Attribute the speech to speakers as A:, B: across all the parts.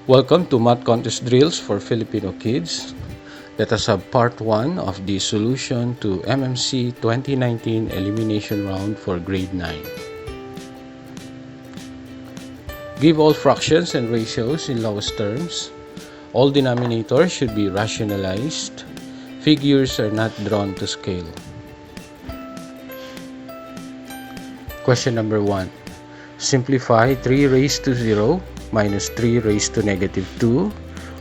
A: Welcome to Math Contest Drills for Filipino Kids. Let us have part 1 of the solution to MMC 2019 Elimination Round for Grade 9. Give all fractions and ratios in lowest terms. All denominators should be rationalized. Figures are not drawn to scale. Question number 1. Simplify 3 raised to 0 minus 3 raised to negative 2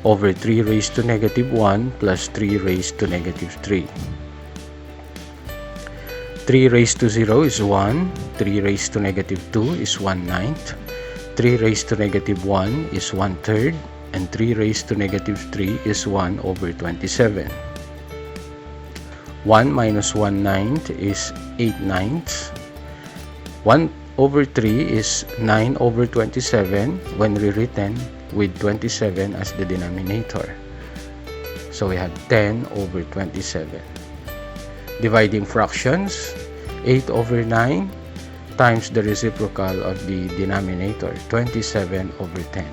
A: over 3 raised to negative 1 plus 3 raised to negative 3. 3 raised to 0 is 1, 3 raised to negative 2 is 1/9, 3 raised to negative 1 is 1/3, and 3 raised to negative 3 is 1 over 27. 1 minus 1/9 is 8/9. 1 over 3 is 9 over 27 when rewritten with 27 as the denominator. So we have 10 over 27. Dividing fractions, 8 over 9 times the reciprocal of the denominator, 27 over 10.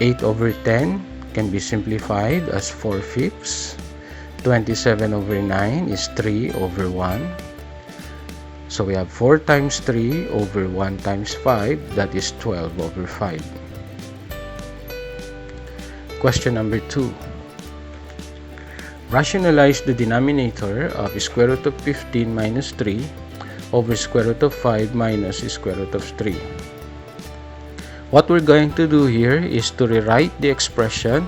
A: 8 over 10 can be simplified as 4/5. 27 over 9 is 3 over 1. So we have 4 times 3 over 1 times 5, that is 12 over 5. Question number 2. Rationalize the denominator of square root of 15 minus 3 over square root of 5 minus square root of 3. What we're going to do here is to rewrite the expression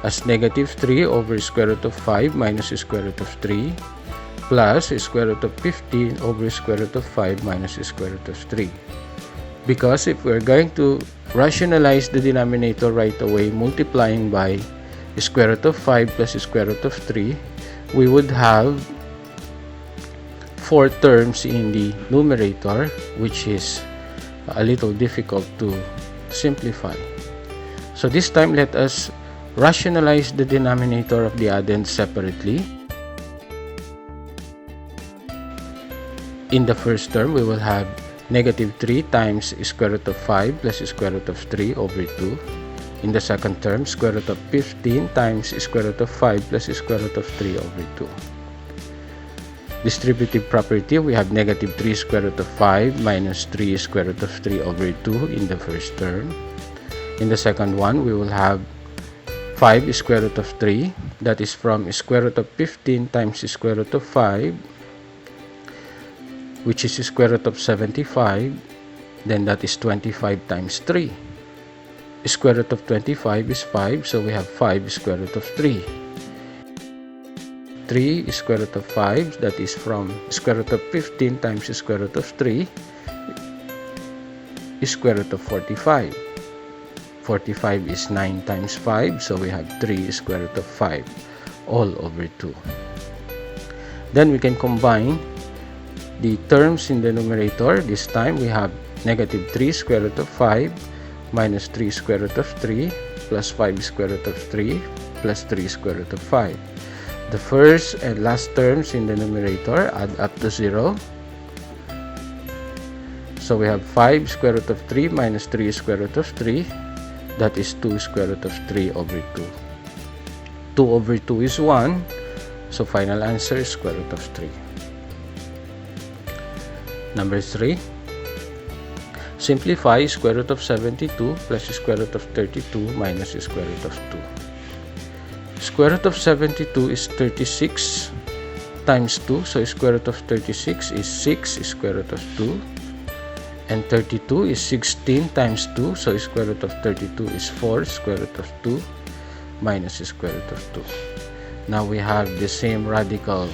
A: as negative 3 over square root of 5 minus square root of 3 plus square root of 15 over square root of 5 minus square root of 3. Because if we're going to rationalize the denominator right away, multiplying by square root of 5 plus square root of 3, we would have 4 terms in the numerator, which is a little difficult to simplify. So this time, let us rationalize the denominator of the addend separately. In the first term, we will have negative 3 times square root of 5 plus square root of 3 over 2. In the second term, square root of 15 times square root of 5 plus square root of 3 over 2. Distributive property, we have negative 3 square root of 5 minus 3 square root of 3 over 2 in the first term. In the second one, we will have 5 square root of 3, that is from square root of 15 times square root of 5, which is square root of 75, then that is 25 times 3. Square root of 25 is 5, so we have 5 square root of 3. 3 square root of 5, that is from square root of 15 times square root of 3, is square root of 45. 45 is 9 times 5, so we have 3 square root of 5 all over 2. Then we can combine the terms in the numerator. This time we have negative 3 square root of 5 minus 3 square root of 3 plus 5 square root of 3 plus 3 square root of 5. The first and last terms in the numerator add up to 0. So we have 5 square root of 3 minus 3 square root of 3, that is 2 square root of 3 over 2. 2 over 2 is 1, so final answer is square root of 3. Number 3. Simplify square root of 72 plus square root of 32 minus square root of 2. Square root of 72 is 36 times 2, so square root of 36 is 6 square root of 2. And 32 is 16 times 2, so square root of 32 is 4 square root of 2 minus square root of 2. Now we have the same radical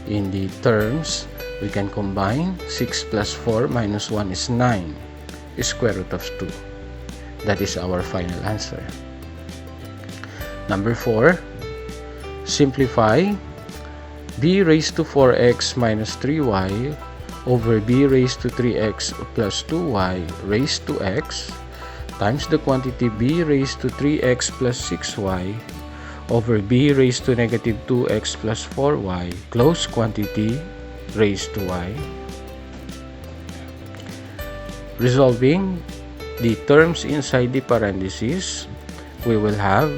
A: in the terms. We can combine. 6 plus 4 minus 1 is 9 square root of 2. That is our final answer. Number 4. Simplify b raised to 4x minus 3y over b raised to 3x plus 2y raised to x times the quantity b raised to 3x plus 6y over b raised to negative 2x plus 4y close quantity raised to y. Resolving the terms inside the parentheses, we will have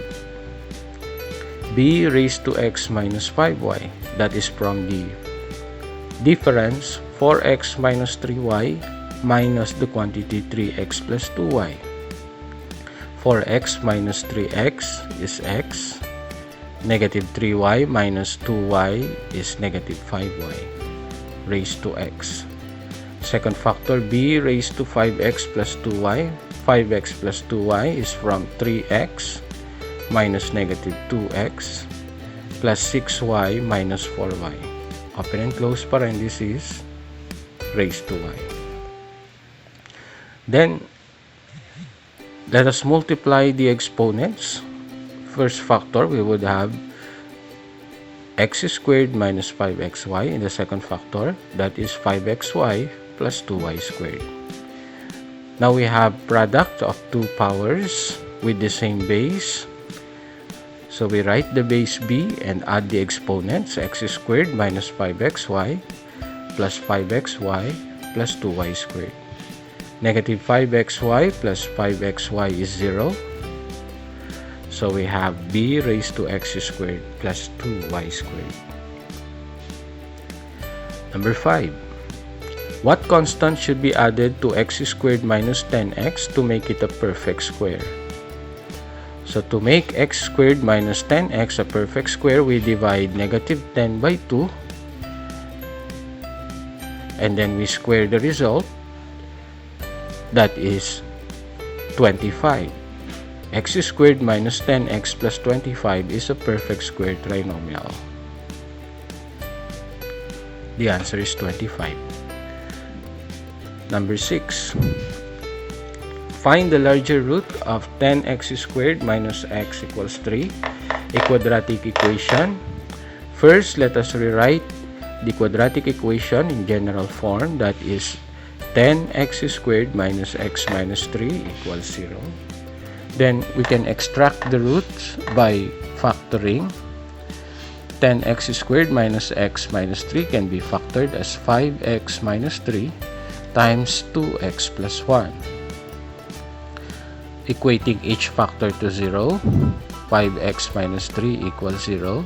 A: b raised to x minus 5y. That is from the difference 4x minus 3y minus the quantity 3x plus 2y. 4x minus 3x is x. Negative 3y minus 2y is negative 5y raised to x. Second factor, b raised to 5x plus 2y. 5x plus 2y is from 3x minus negative 2x plus 6y minus 4y. Open and close parentheses, raised to y. Then, let us multiply the exponents. First factor, we would have x squared minus 5xy. In the second factor, that is 5xy plus 2y squared. Now we have product of two powers with the same base. So we write the base b and add the exponents, x squared minus 5xy plus 5xy plus 2y squared. Negative 5xy plus 5xy is 0. So we have b raised to x squared plus 2y squared. Number 5. What constant should be added to x squared minus 10x to make it a perfect square? So to make x squared minus 10x a perfect square, we divide negative 10 by 2. And then we square the result. That is 25. X squared minus 10x plus 25 is a perfect square trinomial. The answer is 25. Number 6. Find the larger root of 10x squared minus x equals 3, a quadratic equation. First, let us rewrite the quadratic equation in general form, that is 10x squared minus x minus 3 equals 0. Then we can extract the roots by factoring. 10x squared minus x minus 3 can be factored as 5x minus 3 times 2x plus 1. Equating each factor to 0, 5x minus 3 equals 0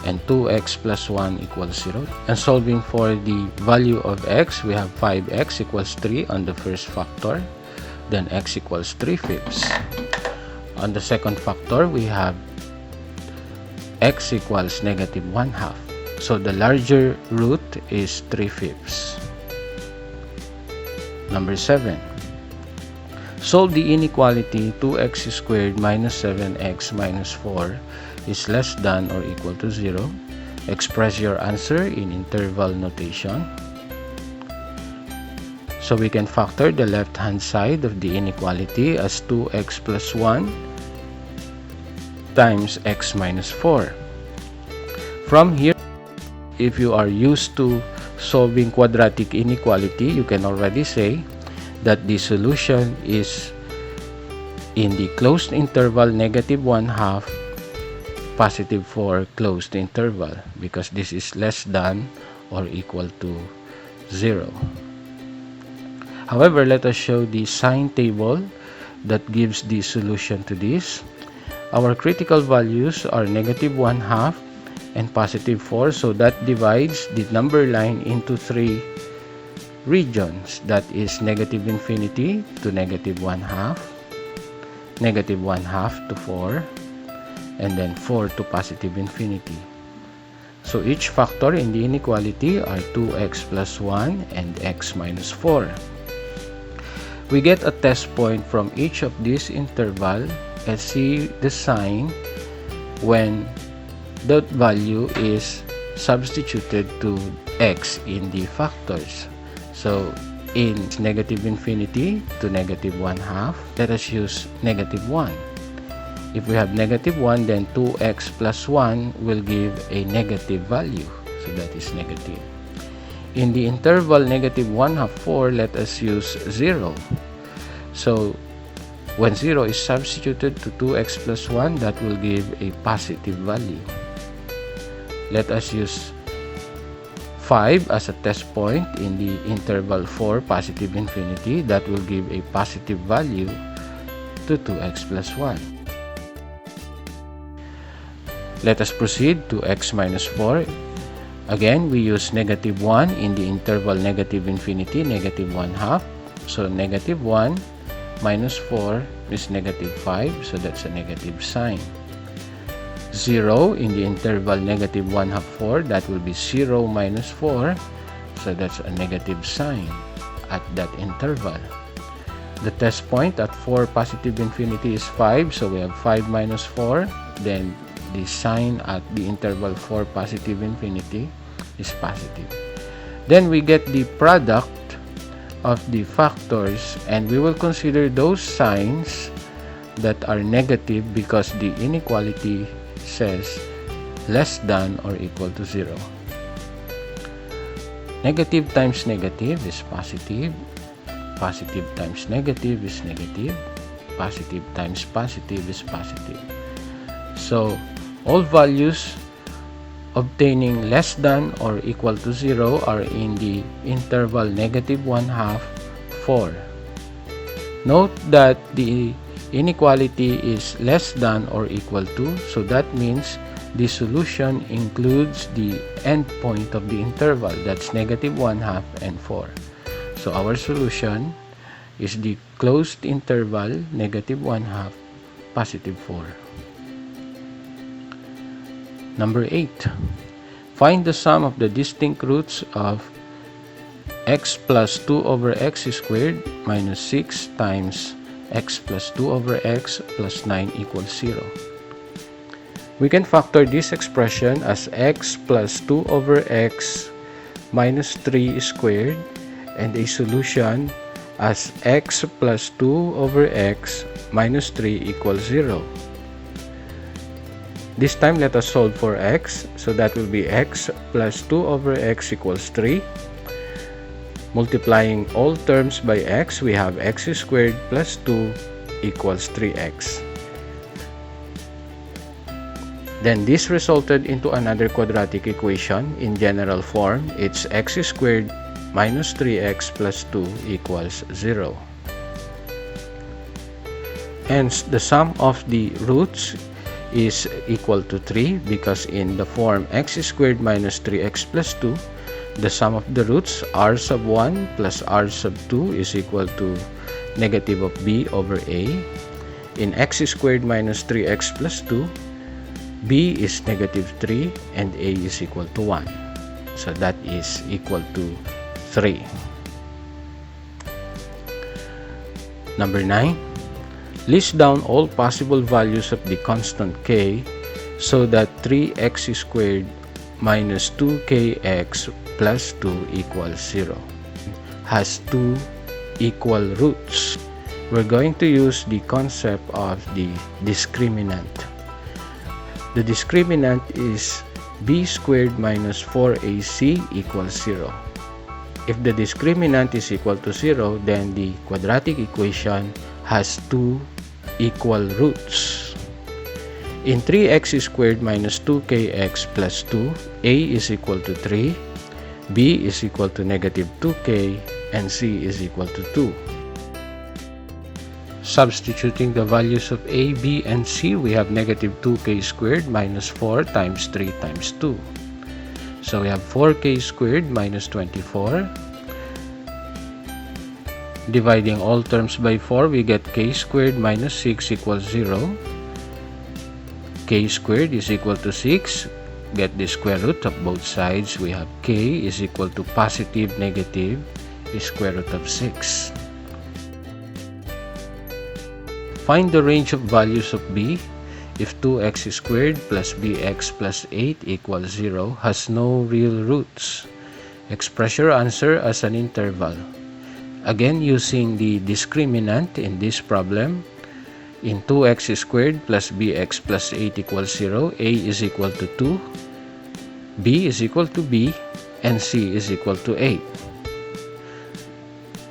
A: and 2x plus 1 equals 0. And solving for the value of x, we have 5x equals 3 on the first factor, then x equals 3/5. On the second factor, we have x equals negative 1/2. So the larger root is 3/5. Number 7. Solve the inequality 2x squared minus 7x minus 4 is less than or equal to 0. Express your answer in interval notation. So we can factor the left-hand side of the inequality as 2x plus 1 times x minus 4. From here, if you are used to solving quadratic inequality, you can already say that the solution is in the closed interval negative 1/2, positive 4 closed interval, because this is less than or equal to 0. However, let us show the sign table that gives the solution to this. Our critical values are negative 1/2 and positive 4, so that divides the number line into 3 regions. That is negative infinity to negative 1/2, negative 1/2 to 4, and then 4 to positive infinity. So each factor in the inequality are 2x plus 1 and x minus 4. We get a test point from each of these interval and see the sign when that value is substituted to x in the factors. So in negative infinity to negative 1/2, let us use negative 1. If we have negative 1, then 2x plus 1 will give a negative value. So that is negative. In the interval negative 1/2, 4, let us use 0. So when 0 is substituted to 2x plus 1, that will give a positive value. Let us use 5 as a test point in the interval 4 positive infinity. That will give a positive value to 2x plus 1. Let us proceed to x minus 4. Again, we use negative 1 in the interval negative infinity, negative 1/2. So negative 1 minus 4 is negative 5, so that's a negative sign. 0 in the interval negative 1/2 4, that will be 0 minus 4, so that's a negative sign at that interval. The test point at 4 positive infinity is 5, so we have 5 minus 4, then the sign at the interval 4 positive infinity is positive. Then we get the product of the factors, and we will consider those signs that are negative because the inequality says less than or equal to 0. Negative times negative is positive. Positive times negative is negative. Positive times positive is positive. So all values obtaining less than or equal to 0 are in the interval negative 1/2, 4. Note that the inequality is less than or equal to, so that means the solution includes the endpoint of the interval, that's negative 1/2 and 4. So our solution is the closed interval negative 1/2, positive 4. Number 8. Find the sum of the distinct roots of x plus 2 over x squared minus 6 times x plus 2 over x plus 9 equals 0. We can factor this expression as x plus 2 over x minus 3 squared and a solution as x plus 2 over x minus 3 equals 0. This time let us solve for x, so that will be x plus 2 over x equals 3. Multiplying all terms by x, we have x squared plus 2 equals 3x. Then this resulted into another quadratic equation in general form. It's x squared minus 3x plus 2 equals 0. Hence, the sum of the roots is equal to 3 because in the form x squared minus 3x plus 2, the sum of the roots r sub 1 plus r sub 2 is equal to negative of b over a. In x squared minus 3x plus 2, b is negative 3 and a is equal to 1. So that is equal to 3. Number 9. List down all possible values of the constant k so that 3x squared minus 2kx plus 2 equals 0 has two equal roots. We're going to use the concept of the discriminant. The discriminant is b squared minus 4ac equals 0. If the discriminant is equal to 0, then the quadratic equation has two equal roots. In 3x squared minus 2kx plus 2, a is equal to 3, b is equal to negative 2k, and c is equal to 2. Substituting the values of a, b, and c, we have negative 2k squared minus 4 times 3 times 2. So we have 4k squared minus 24. Dividing all terms by 4, we get k squared minus 6 equals 0. K squared is equal to 6. Get the square root of both sides. We have k is equal to positive negative square root of 6. Find the range of values of b if 2x squared plus bx plus 8 equals 0 has no real roots. Express your answer as an interval. Again, using the discriminant in this problem, in 2x squared plus bx plus 8 equals 0, a is equal to 2, b is equal to b, and c is equal to 8.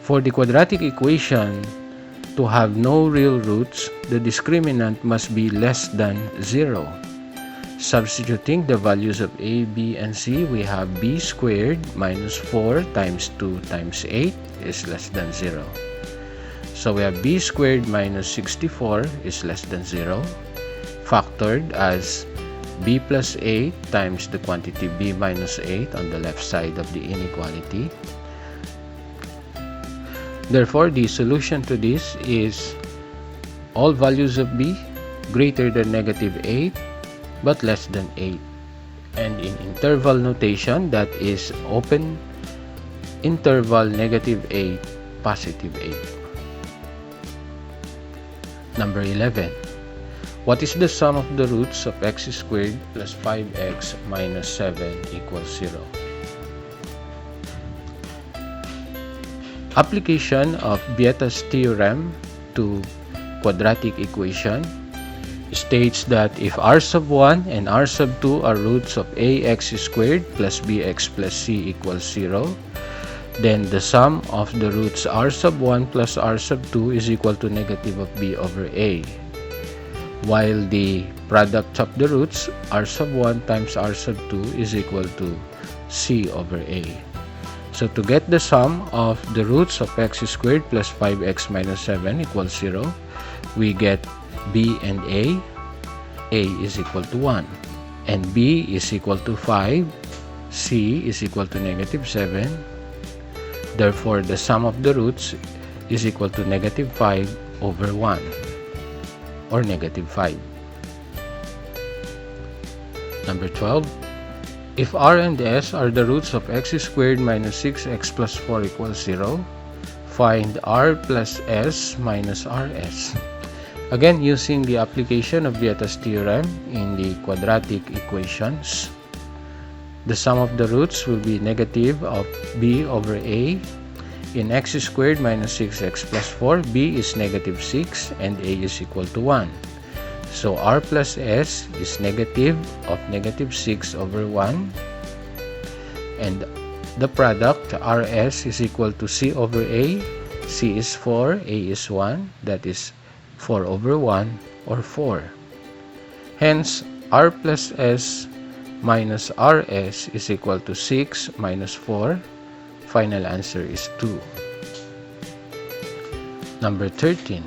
A: For the quadratic equation to have no real roots, the discriminant must be less than 0. Substituting the values of a, b, and c, we have b squared minus 4 times 2 times 8 is less than 0. So we have b squared minus 64 is less than 0, factored as b plus 8 times the quantity b minus 8 on the left side of the inequality. Therefore, the solution to this is all values of b greater than negative 8 but less than 8, and in interval notation, that is open interval negative 8, positive 8. Number 11. What is the sum of the roots of x squared plus 5x minus 7 equals 0? Application of Vieta's theorem to quadratic equation states that if r sub 1 and r sub 2 are roots of ax squared plus bx plus c equals 0, then the sum of the roots r sub 1 plus r sub 2 is equal to negative of b over a, while the product of the roots r sub 1 times r sub 2 is equal to c over a. So to get the sum of the roots of x squared plus 5x minus 7 equals 0, we get b and a is equal to 1, and b is equal to 5, c is equal to negative 7. Therefore, the sum of the roots is equal to negative 5 over 1, or negative 5. Number 12. If r and s are the roots of x squared minus 6x plus 4 equals 0, find r plus s minus rs. Again, using the application of Vieta's theorem in the quadratic equations, the sum of the roots will be negative of b over a. In x squared minus 6x plus 4, b is negative 6 and a is equal to 1. So r plus s is negative of negative 6 over 1, and the product rs is equal to c over a. C is 4, a is 1, that is 4 over 1, or 4. Hence, r plus s minus rs is equal to 6 minus 4. Final answer is 2. Number 13.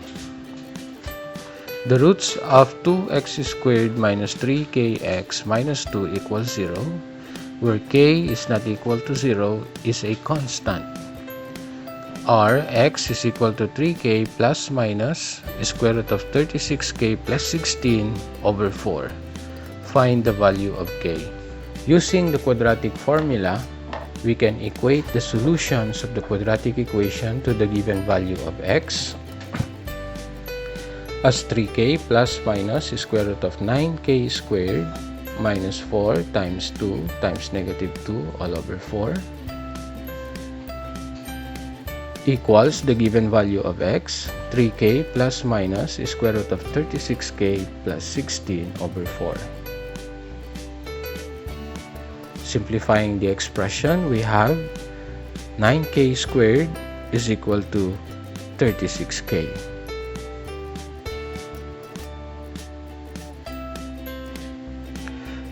A: The roots of 2x squared minus 3kx minus 2 equals 0, where k is not equal to 0, is a constant. X is equal to 3k plus minus square root of 36k plus 16 over 4. Find the value of k. Using the quadratic formula, we can equate the solutions of the quadratic equation to the given value of x as 3k plus minus square root of 9k squared minus 4 times 2 times negative 2 all over 4 equals the given value of x, 3k plus minus square root of 36k plus 16 over 4. Simplifying the expression, we have 9k squared is equal to 36k.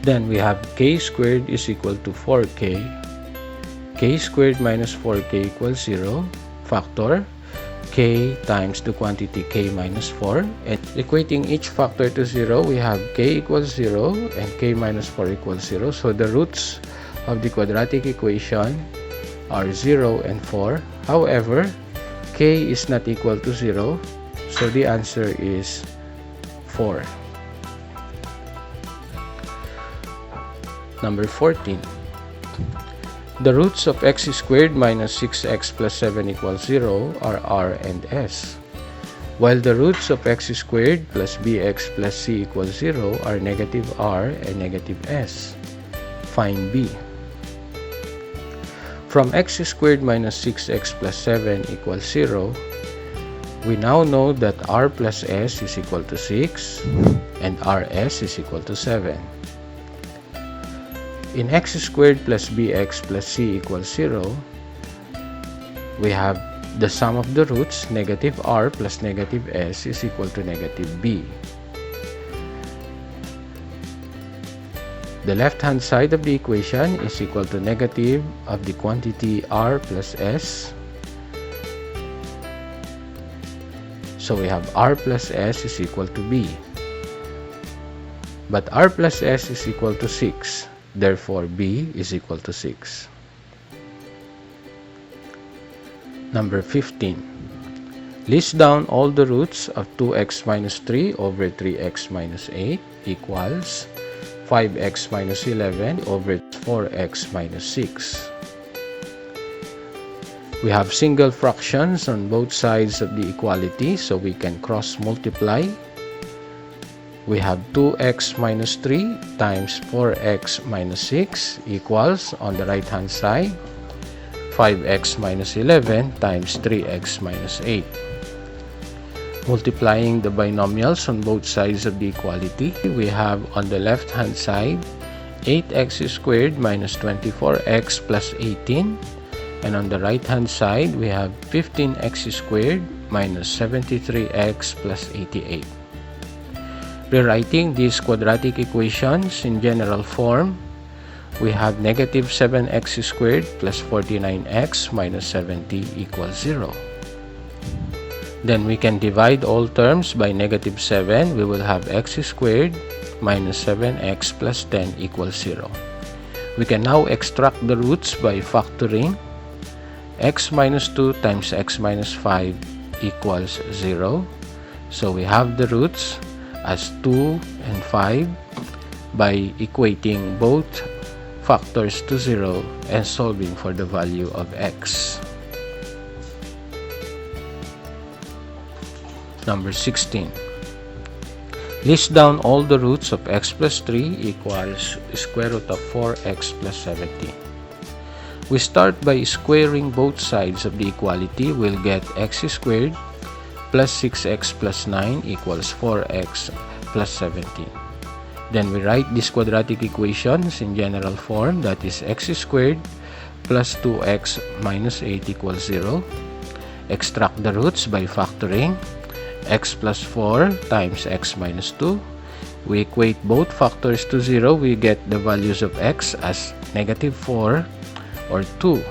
A: Then we have k squared is equal to 4k. K squared minus 4k equals 0. Factor k times the quantity k minus 4, and equating each factor to 0, we have k equals 0 and k minus 4 equals 0. So the roots of the quadratic equation are 0 and 4. However, k is not equal to 0, so the answer is 4. Number 14. The roots of x squared minus 6x plus 7 equals 0 are r and s, while the roots of x squared plus bx plus c equals 0 are negative r and negative s. Find b. From x squared minus 6x plus 7 equals 0, we now know that r plus s is equal to 6 and rs is equal to 7. In x squared plus bx plus c equals 0, we have the sum of the roots, negative r plus negative s is equal to negative b. The left-hand side of the equation is equal to negative of the quantity r plus s. So we have r plus s is equal to b. But r plus s is equal to 6. Therefore, b is equal to 6. Number 15. List down all the roots of 2x minus 3 over 3x minus 8 equals 5x minus 11 over 4x minus 6. We have single fractions on both sides of the equality, so we can cross multiply. We have 2x minus 3 times 4x minus 6 equals, on the right hand side, 5x minus 11 times 3x minus 8. Multiplying the binomials on both sides of the equality, we have on the left hand side 8x squared minus 24x plus 18, and on the right hand side we have 15x squared minus 73x plus 88. Rewriting these quadratic equations in general form, we have negative 7x squared plus 49x minus 70 equals 0. Then we can divide all terms by negative 7. We will have x squared minus 7x plus 10 equals 0. We can now extract the roots by factoring. X minus 2 times x minus 5 equals 0. So we have the roots as 2 and 5 by equating both factors to 0 and solving for the value of x. Number 16. List down all the roots of x plus 3 equals square root of 4x plus 17. We start by squaring both sides of the equality. We'll get x squared plus 6x plus 9 equals 4x plus 17. Then we write these quadratic equations in general form, that is x squared plus 2x minus 8 equals 0. Extract the roots by factoring. X plus 4 times x minus 2. We equate both factors to 0. We get the values of x as negative 4 or 2.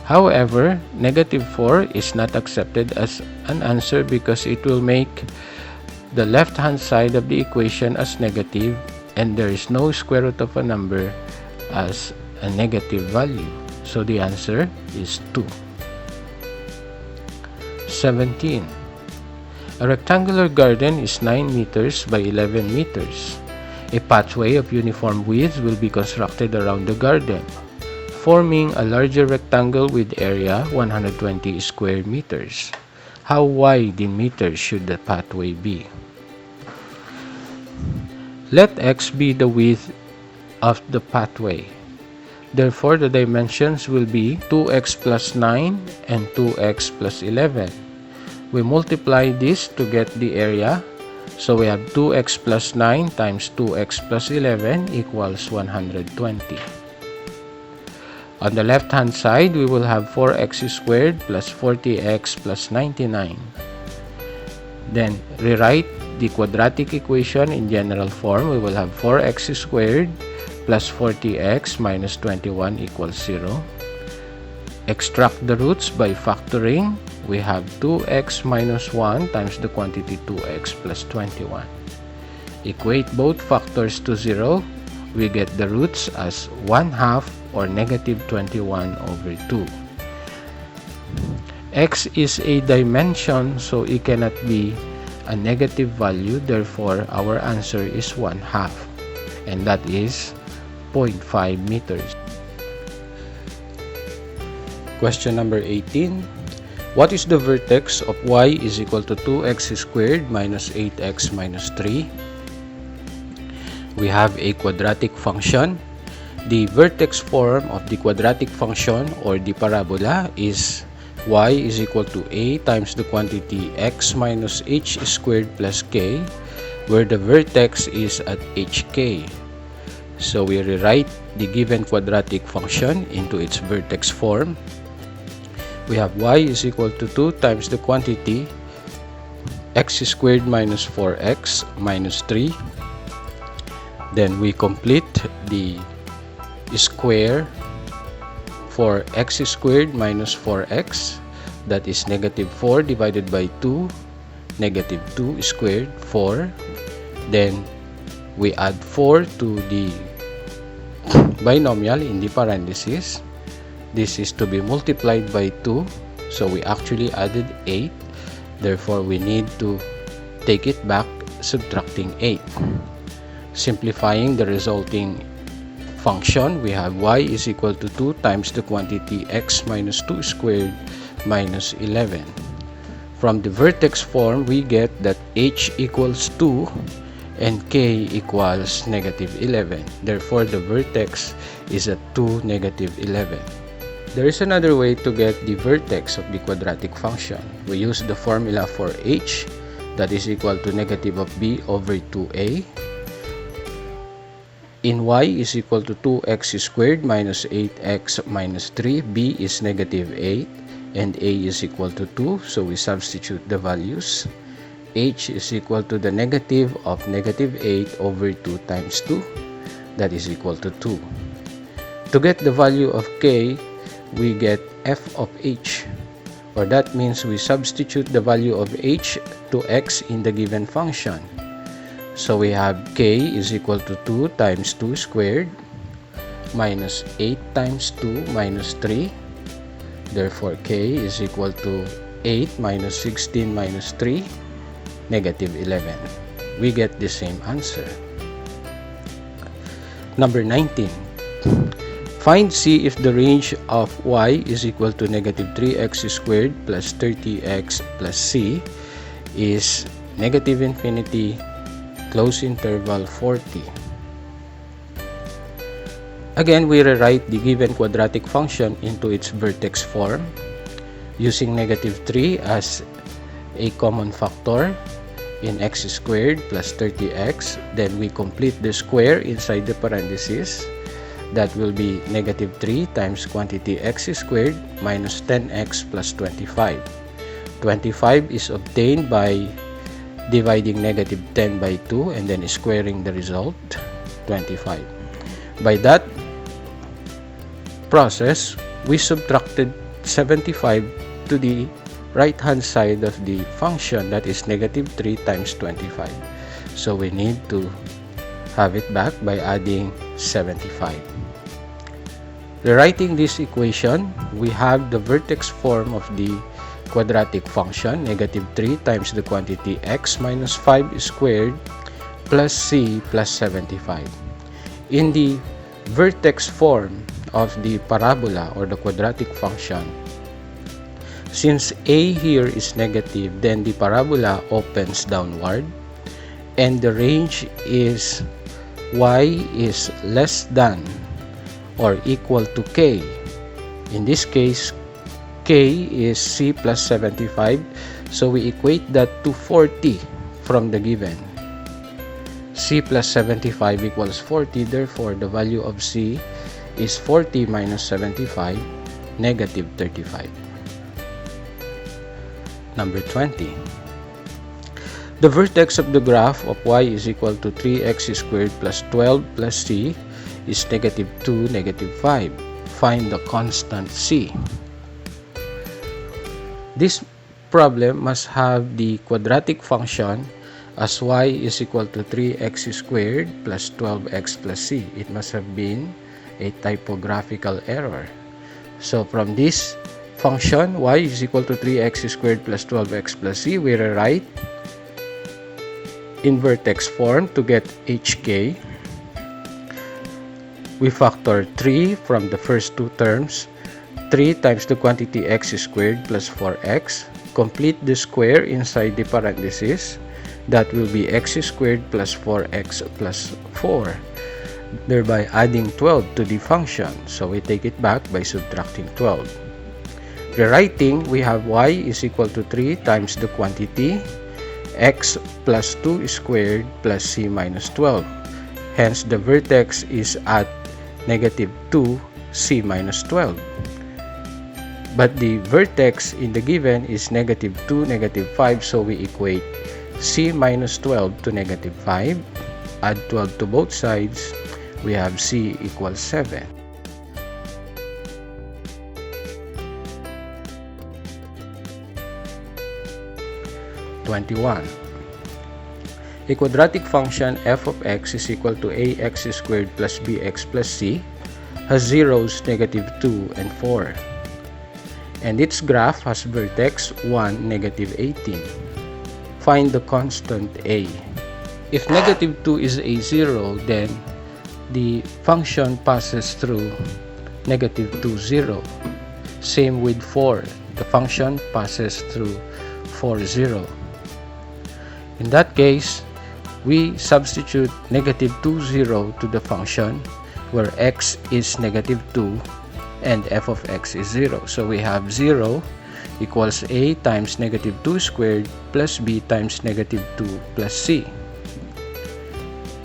A: However, negative 4 is not accepted as an answer because it will make the left-hand side of the equation as negative, and there is no square root of a number as a negative value. So the answer is 2. 17. A rectangular garden is 9 meters by 11 meters. A pathway of uniform width will be constructed around the garden, forming a larger rectangle with area 120 square meters. How wide in meters should the pathway be? Let x be the width of the pathway. Therefore, the dimensions will be 2x plus 9 and 2x plus 11. We multiply this to get the area. So we have 2x plus 9 times 2x plus 11 equals 120. On the left-hand side, we will have 4x squared plus 40x plus 99. Then, rewrite the quadratic equation in general form. We will have 4x squared plus 40x minus 21 equals 0. Extract the roots by factoring. We have 2x minus 1 times the quantity 2x plus 21. Equate both factors to 0. We get the roots as 1/2 or negative 21 over 2. X is a dimension, so it cannot be a negative value. Therefore, our answer is 1/2, and that is 0.5 meters. Question number 18. What is the vertex of y is equal to 2x squared minus 8x minus 3? We have a quadratic function. The vertex form of the quadratic function or the parabola is y is equal to a times the quantity x minus h squared plus k, where the vertex is at hk. So we rewrite the given quadratic function into its vertex form. We have y is equal to 2 times the quantity x squared minus 4x minus 3 Then we complete the square for x squared minus 4x, that is negative 4 divided by 2, negative 2 squared, 4. Then we add 4 to the binomial in the parentheses. This is to be multiplied by 2, so we actually added 8. Therefore, we need to take it back, subtracting 8. Simplifying the resulting function, we have y is equal to 2 times the quantity x minus 2 squared minus 11. From the vertex form, we get that h equals 2 and k equals negative 11. Therefore, the vertex is at 2, negative 11. There is another way to get the vertex of the quadratic function. We use the formula for h, that is equal to negative of b over 2a. In y is equal to 2x squared minus 8x minus 3, b is negative 8, and a is equal to 2, so we substitute the values. H is equal to the negative of negative 8 over 2 times 2, that is equal to 2. To get the value of k, we get f of h, or that means we substitute the value of h to x in the given function. So we have k is equal to 2 times 2 squared minus 8 times 2 minus 3. Therefore, k is equal to 8 minus 16 minus 3, negative 11. We get the same answer. Number 19. Find c if the range of y is equal to negative 3x squared plus 30x plus c is negative infinity, close interval 40. Again, we rewrite the given quadratic function into its vertex form using negative 3 as a common factor in x squared plus 30x. Then we complete the square inside the parentheses. That will be negative 3 times quantity x squared minus 10x plus 25. 25 is obtained by dividing negative 10 by 2 and then squaring the result, 25. By that process, we subtracted 75 to the right hand side of the function, that is negative 3 times 25. So we need to have it back by adding 75. Rewriting this equation, we have the vertex form of the quadratic function, negative 3 times the quantity x minus 5 squared plus c plus 75. In the vertex form of the parabola or the quadratic function, since a here is negative, then the parabola opens downward and the range is y is less than or equal to k. In this case, k is c plus 75, so we equate that to 40 from the given. C plus 75 equals 40, therefore the value of c is 40 minus 75, negative 35. Number 20. The vertex of the graph of y is equal to 3x squared plus 12 plus c is negative 2, negative 5. Find the constant c. This problem must have the quadratic function as y is equal to 3x squared plus 12x plus c. It must have been a typographical error. So from this function, y is equal to 3x squared plus 12x plus c, we rewrite in vertex form to get hk. We factor 3 from the first two terms. 3 times the quantity x squared plus 4x. Complete the square inside the parentheses. That will be x squared plus 4x plus 4, thereby adding 12 to the function. So we take it back by subtracting 12. Rewriting, we have y is equal to 3 times the quantity x plus 2 squared plus c minus 12. Hence, the vertex is at negative 2, c minus 12. But the vertex in the given is negative 2, negative 5, so we equate c minus 12 to negative 5. add 12 to both sides, we have C equals 7. A quadratic function f of x is equal to ax squared plus bx plus c has zeros -2 and 4, and its graph has vertex 1, -18. Find the constant a. If -2 is a 0, then the function passes through -2, 0. Same with 4. The function passes through 4, 0. In that case, we substitute -2, 0 to the function where x is -2 and f of x is 0. So we have 0 equals a times -2 squared plus b times -2 plus c.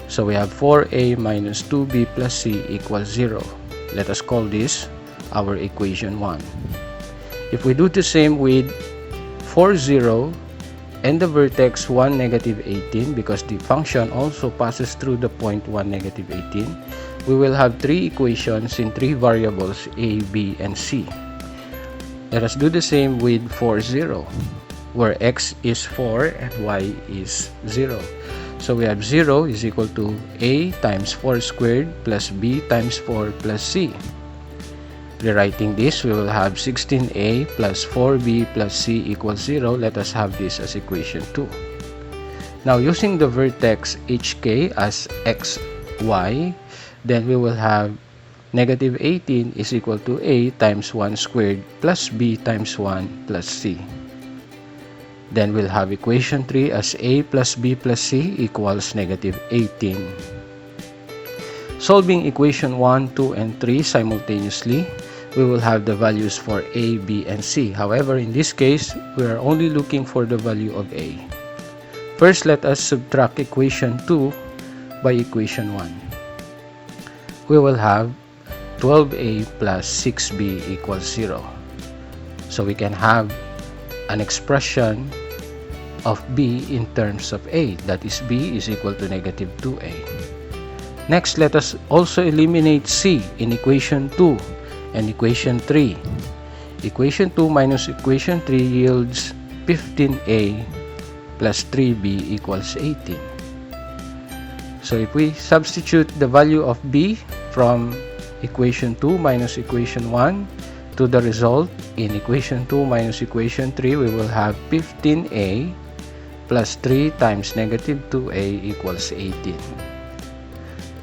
A: So we have 4a minus 2b plus c equals 0. Let us call this our equation 1. If we do the same with 4, 0 and the vertex 1, -18, because the function also passes through the point 1, -18, we will have 3 equations in 3 variables a, b, and c. Let us do the same with 4, 0, where x is 4 and y is 0. So we have 0 is equal to a times 4 squared plus b times 4 plus c. Rewriting this, we will have 16a plus 4b plus c equals 0. Let us have this as equation 2. Now, using the vertex hk as x, y, then we will have -18 is equal to a times 1 squared plus b times 1 plus c. Then we'll have equation 3 as a plus b plus c equals -18. Solving equation 1, 2, and 3 simultaneously, we will have the values for a, b, and c. However, in this case, we are only looking for the value of a. First, let us subtract equation 2 by equation 1. We will have 12a plus 6b equals 0. So we can have an expression of b in terms of a, that is b is equal to -2a. Next, let us also eliminate c in equation 2 and equation 3. Equation 2 minus equation 3 yields 15a plus 3b equals 18. So if we substitute the value of b from equation 2 minus equation 1 to the result in equation 2 minus equation 3, we will have 15a plus 3 times -2a equals 18.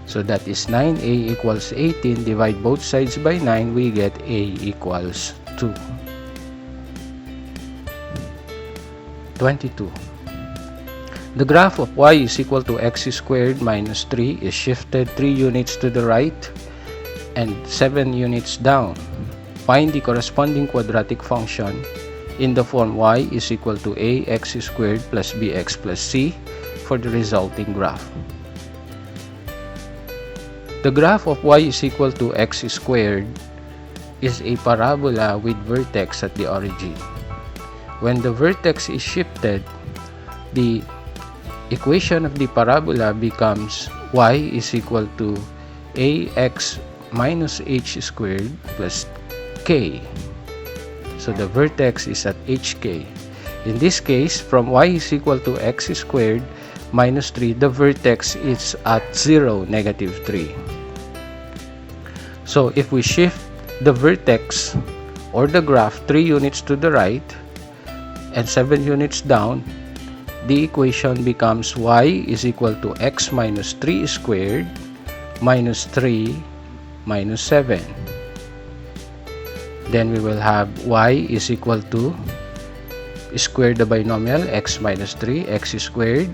A: So that is 9a equals 18. Divide both sides by 9, we get a equals 2. 22. The graph of y is equal to x squared minus 3 is shifted 3 units to the right and 7 units down. Find the corresponding quadratic function in the form y is equal to ax squared plus bx plus c for the resulting graph. The graph of y is equal to x squared is a parabola with vertex at the origin. When the vertex is shifted, the equation of the parabola becomes y is equal to ax minus h squared plus k. So the vertex is at hk. In this case, from y is equal to x squared minus 3, the vertex is at 0, -3. So if we shift the vertex or the graph 3 units to the right and 7 units down, the equation becomes y is equal to x minus 3 squared minus 3 minus 7. Then we will have y is equal to square the binomial x minus 3, x squared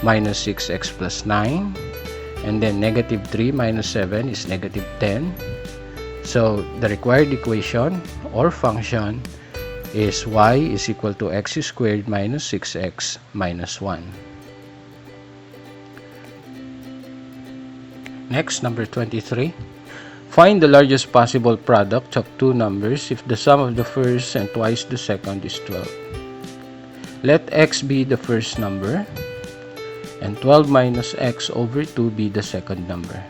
A: minus 6x plus 9, and then -3 minus 7 is -10. So the required equation or function is y is equal to x squared minus 6x minus 1. Next, number 23. Find the largest possible product of two numbers if the sum of the first and twice the second is 12. Let x be the first number and 12 minus x over 2 be the second number.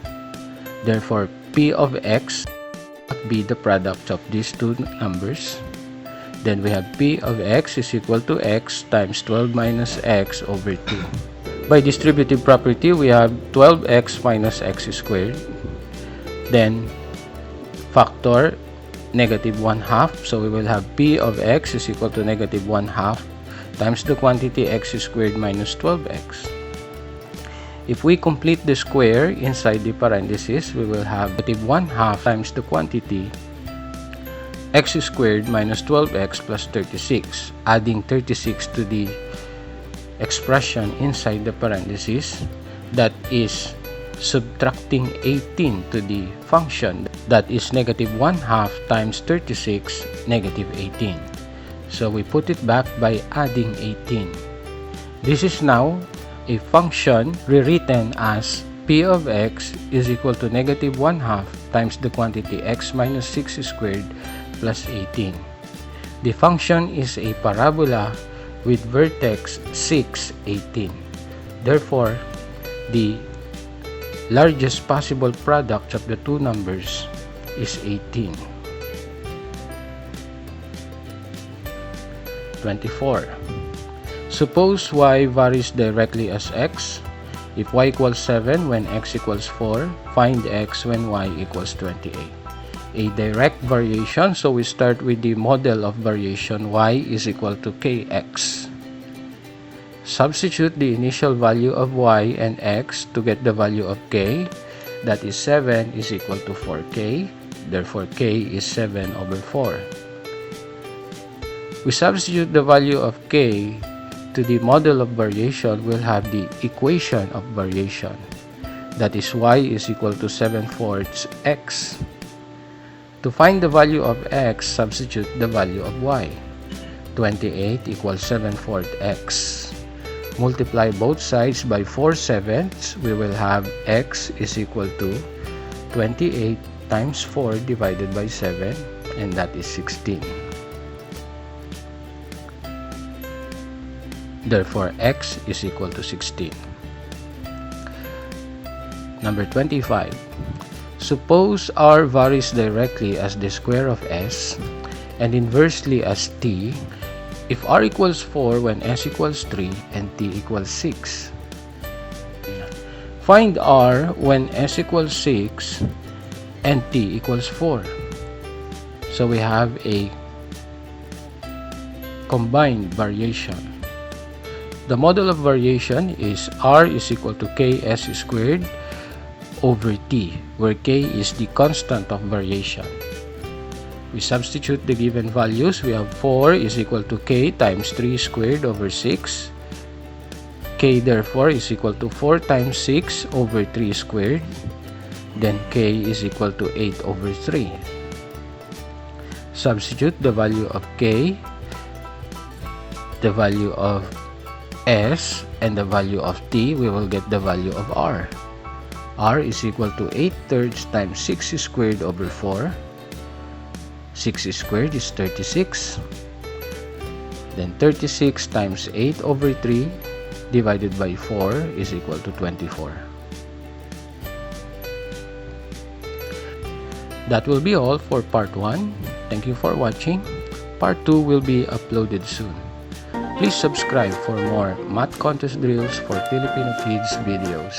A: Therefore, p of x be the product of these two numbers. Then we have p of x is equal to x times 12 minus x over 2. By distributive property, we have 12x minus x squared. Then factor negative 1/2. So we will have p of x is equal to negative 1/2 times the quantity x squared minus 12x. If we complete the square inside the parenthesis, we will have negative 1/2 times the quantity x squared minus 12x plus 36. Adding 36 to the expression inside the parenthesis, that is subtracting 18 to the function, that is negative 1/2 times 36, negative 18. So we put it back by adding 18. This is now a function rewritten as p of x is equal to negative 1/2 times the quantity x minus 6 squared plus 18. The function is a parabola with vertex 6, 18. Therefore, the largest possible product of the two numbers is 18. 24. Suppose y varies directly as x. If y equals 7 when x equals 4, find x when y equals 28. A direct variation, so we start with the model of variation y is equal to kx. Substitute the initial value of y and x to get the value of k, that is 7 is equal to 4k, therefore k is 7 over 4. We substitute the value of k to the model of variation, we'll have the equation of variation, that is y is equal to 7/4 x. To find the value of x, substitute the value of y. 28 equals 7/4 x. Multiply both sides by 4/7, we will have x is equal to 28 times 4 divided by 7, and that is 16. Therefore, x is equal to 16. Number 25. Suppose r varies directly as the square of s and inversely as t if r equals 4 when s equals 3 and t equals 6. Find r when s equals 6 and t equals 4. So we have a combined variation. The model of variation is r is equal to ks squared over t, where k is the constant of variation. We substitute the given values. We have 4 is equal to k times 3 squared over 6. K therefore is equal to 4 times 6 over 3 squared. Then k is equal to 8 over 3. Substitute the value of k, the value of s, and the value of t. We will get the value of r. R is equal to 8/3 times 6 squared over 4. 6 squared is 36. Then 36 times 8 over 3 divided by 4 is equal to 24. That will be all for part 1. Thank you for watching. Part 2 will be uploaded soon. Please subscribe for more math contest drills for Filipino Kids videos.